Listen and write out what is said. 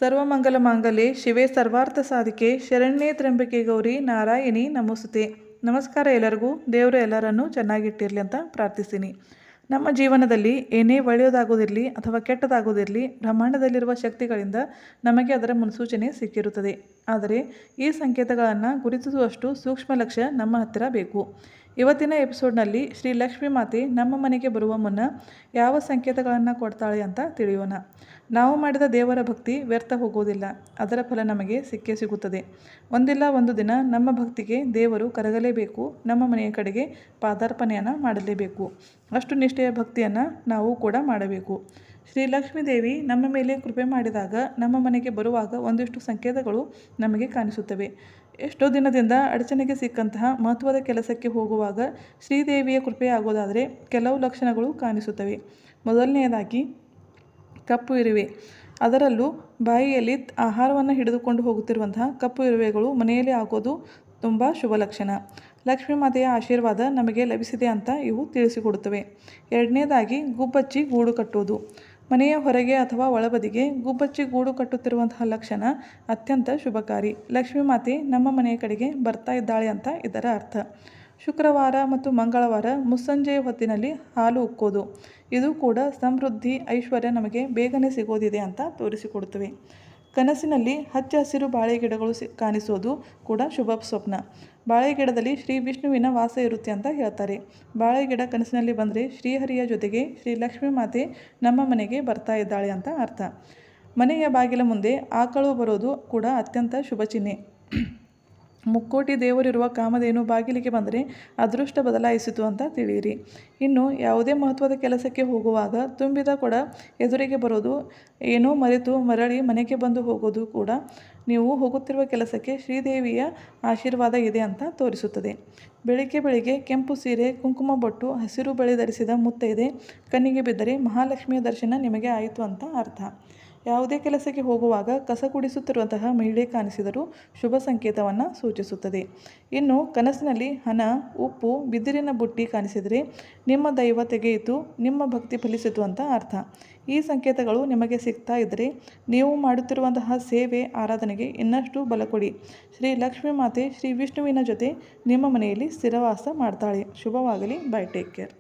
ಸರ್ವಮಂಗಲ ಮಾಂಗಲ್ಯೆ ಶಿವೆ ಸರ್ವಾರ್ಥ ಸಾಧಿಕೆ ಶರಣ್ಯೇ ತ್ರ್ಯಂಬಕೆ ಗೌರಿ ನಾರಾಯಣಿ ನಮೋಸ್ತುತೆ. ನಮಸ್ಕಾರ ಎಲ್ಲರಿಗೂ. ದೇವರು ಎಲ್ಲರನ್ನೂ ಚೆನ್ನಾಗಿಟ್ಟಿರಲಿ ಅಂತ ಪ್ರಾರ್ಥಿಸ್ತೀನಿ. ನಮ್ಮ ಜೀವನದಲ್ಲಿ ಏನೇ ಒಳ್ಳೆಯದಾಗೋದಿರಲಿ ಅಥವಾ ಕೆಟ್ಟದಾಗೋದಿರಲಿ, ಬ್ರಹ್ಮಾಂಡದಲ್ಲಿರುವ ಶಕ್ತಿಗಳಿಂದ ನಮಗೆ ಅದರ ಮುನ್ಸೂಚನೆ ಸಿಕ್ಕಿರುತ್ತದೆ. ಆದರೆ ಈ ಸಂಕೇತಗಳನ್ನು ಗುರುತಿಸುವಷ್ಟು ಸೂಕ್ಷ್ಮ ಲಕ್ಷ್ಯ ನಮ್ಮ ಹತ್ತಿರ ಬೇಕು. ಇವತ್ತಿನ ಎಪಿಸೋಡ್ನಲ್ಲಿ ಶ್ರೀ ಲಕ್ಷ್ಮೀ ಮಾತೆ ನಮ್ಮ ಮನೆಗೆ ಬರುವ ಮುನ್ನ ಯಾವ ಸಂಕೇತಗಳನ್ನು ಕೊಡ್ತಾಳೆ ಅಂತ ತಿಳಿಯೋಣ. ನಾವು ಮಾಡಿದ ದೇವರ ಭಕ್ತಿ ವ್ಯರ್ಥ ಹೋಗೋದಿಲ್ಲ, ಅದರ ಫಲ ನಮಗೆ ಸಿಕ್ಕೇ ಸಿಗುತ್ತದೆ. ಒಂದಿಲ್ಲ ಒಂದು ದಿನ ನಮ್ಮ ಭಕ್ತಿಗೆ ದೇವರು ಕರಗಲೇಬೇಕು, ನಮ್ಮ ಮನೆಯ ಕಡೆಗೆ ಪಾದಾರ್ಪಣೆಯನ್ನು ಮಾಡಲೇಬೇಕು. ಅಷ್ಟು ನಿಷ್ಠೆಯ ಭಕ್ತಿಯನ್ನು ನಾವು ಕೂಡ ಮಾಡಬೇಕು. ಶ್ರೀ ಲಕ್ಷ್ಮೀ ದೇವಿ ನಮ್ಮ ಮೇಲೆ ಕೃಪೆ ಮಾಡಿದಾಗ ನಮ್ಮ ಮನೆಗೆ ಬರುವಾಗ ಒಂದಿಷ್ಟು ಸಂಕೇತಗಳು ನಮಗೆ ಕಾಣಿಸುತ್ತವೆ. ಎಷ್ಟೋ ದಿನದಿಂದ ಅಡಚಣೆಗೆ ಸಿಕ್ಕಂತಹ ಮಹತ್ವದ ಕೆಲಸಕ್ಕೆ ಹೋಗುವಾಗ ಶ್ರೀದೇವಿಯ ಕೃಪೆ ಆಗೋದಾದರೆ ಕೆಲವು ಲಕ್ಷಣಗಳು ಕಾಣಿಸುತ್ತವೆ. ಮೊದಲನೆಯದಾಗಿ ಕಪ್ಪು ಇರುವೆ, ಅದರಲ್ಲೂ ಬಾಯಿಯಲ್ಲಿ ಆಹಾರವನ್ನು ಹಿಡಿದುಕೊಂಡು ಹೋಗುತ್ತಿರುವಂತಹ ಕಪ್ಪು ಇರುವೆಗಳು ಮನೆಯಲ್ಲಿ ಆಗೋದು ತುಂಬ ಶುಭ ಲಕ್ಷಣ. ಲಕ್ಷ್ಮೀ ಮಾತೆಯ ಆಶೀರ್ವಾದ ನಮಗೆ ಲಭಿಸಿದೆ ಅಂತ ಇವು ತಿಳಿಸಿಕೊಡುತ್ತವೆ. ಎರಡನೇದಾಗಿ ಗುಬ್ಬಚ್ಚಿ ಗೂಡು ಕಟ್ಟುವುದು. ಮನೆಯ ಹೊರಗೆ ಅಥವಾ ಒಳಬದಿಗೆ ಗುಬ್ಬಚ್ಚಿ ಗೂಡು ಕಟ್ಟುತ್ತಿರುವಂತಹ ಲಕ್ಷಣ ಅತ್ಯಂತ ಶುಭಕಾರಿ. ಲಕ್ಷ್ಮೀ ಮಾತೆ ನಮ್ಮ ಮನೆಯ ಕಡೆಗೆ ಬರ್ತಾ ಇದ್ದಾಳೆ ಅಂತ ಇದರ ಅರ್ಥ. ಶುಕ್ರವಾರ ಮತ್ತು ಮಂಗಳವಾರ ಮುಸ್ಸಂಜೆಯ ಹೊತ್ತಿನಲ್ಲಿ ಹಾಲು ಉಕ್ಕೋದು, ಇದು ಕೂಡ ಸಮೃದ್ಧಿ ಐಶ್ವರ್ಯ ನಮಗೆ ಬೇಗನೆ ಸಿಗೋದಿದೆ ಅಂತ ತೋರಿಸಿಕೊಡುತ್ತವೆ. ಕನಸಿನಲ್ಲಿ ಹಚ್ಚ ಹಸಿರು ಬಾಳೆ ಗಿಡಗಳು ಕಾಣಿಸೋದು ಕೂಡ ಶುಭ ಸ್ವಪ್ನ. ಬಾಳೆ ಗಿಡದಲ್ಲಿ ಶ್ರೀ ವಿಷ್ಣುವಿನ ವಾಸ ಇರುತ್ತೆ ಅಂತ ಹೇಳ್ತಾರೆ. ಬಾಳೆ ಗಿಡ ಕನಸಿನಲ್ಲಿ ಬಂದರೆ ಶ್ರೀಹರಿಯ ಜೊತೆಗೆ ಶ್ರೀ ಲಕ್ಷ್ಮೀ ಮಾತೆ ನಮ್ಮ ಮನೆಗೆ ಬರ್ತಾ ಇದ್ದಾಳೆ ಅಂತ ಅರ್ಥ. ಮನೆಯ ಬಾಗಿಲ ಮುಂದೆ ಆಕಳು ಬರೋದು ಕೂಡ ಅತ್ಯಂತ ಶುಭ ಚಿಹ್ನೆ. ಮುಕ್ಕೋಟಿ ದೇವರಿರುವ ಕಾಮಧೇನು ಬಾಗಿಲಿಗೆ ಬಂದರೆ ಅದೃಷ್ಟ ಬದಲಾಯಿಸಿತು ಅಂತ ತಿಳಿಯಿರಿ. ಇನ್ನು ಯಾವುದೇ ಮಹತ್ವದ ಕೆಲಸಕ್ಕೆ ಹೋಗುವಾಗ ತುಂಬಿದ ಕೊಡ ಎದುರಿಗೆ ಬರೋದು, ಏನೋ ಮರೆತು ಮರಳಿ ಮನೆಗೆ ಬಂದು ಹೋಗೋದು ಕೂಡ ನೀವು ಹೋಗುತ್ತಿರುವ ಕೆಲಸಕ್ಕೆ ಶ್ರೀದೇವಿಯ ಆಶೀರ್ವಾದ ಇದೆ ಅಂತ ತೋರಿಸುತ್ತದೆ. ಬೆಳಿಗ್ಗೆ ಕೆಂಪು ಸೀರೆ, ಕುಂಕುಮ ಬೊಟ್ಟು, ಹಸಿರು ಬಳೆ ಧರಿಸಿದ ಮುತ್ತೈದೆ ಕಣ್ಣಿಗೆ ಬಿದ್ದರೆ ಮಹಾಲಕ್ಷ್ಮಿಯ ದರ್ಶನ ನಿಮಗೆ ಆಯಿತು ಅಂತ ಅರ್ಥ. ಯಾವುದೇ ಕೆಲಸಕ್ಕೆ ಹೋಗುವಾಗ ಕಸ ಗುಡಿಸುತ್ತಿರುವಂತಹ ಮಹಿಳೆ ಕಾಣಿಸಿದರೂ ಶುಭ ಸಂಕೇತವನ್ನು ಸೂಚಿಸುತ್ತದೆ. ಇನ್ನು ಕನಸಿನಲ್ಲಿ ಹಣ, ಉಪ್ಪು, ಬಿದಿರಿನ ಬುಟ್ಟಿ ಕಾಣಿಸಿದರೆ ನಿಮ್ಮ ದೈವ ತೆಗೆಯಿತು, ನಿಮ್ಮ ಭಕ್ತಿ ಫಲಿಸಿತು ಅಂತ ಅರ್ಥ. ಈ ಸಂಕೇತಗಳು ನಿಮಗೆ ಸಿಗ್ತಾ ಇದ್ದರೆ ನೀವು ಮಾಡುತ್ತಿರುವಂತಹ ಸೇವೆ, ಆರಾಧನೆಗೆ ಇನ್ನಷ್ಟು ಬಲ ಕೊಡಿ. ಶ್ರೀ ಲಕ್ಷ್ಮೀ ಮಾತೆ ಶ್ರೀ ವಿಷ್ಣುವಿನ ಜೊತೆ ನಿಮ್ಮ ಮನೆಯಲ್ಲಿ ಸ್ಥಿರವಾಸ ಮಾಡ್ತಾಳೆ. ಶುಭವಾಗಲಿ. ಬೈ. Take care.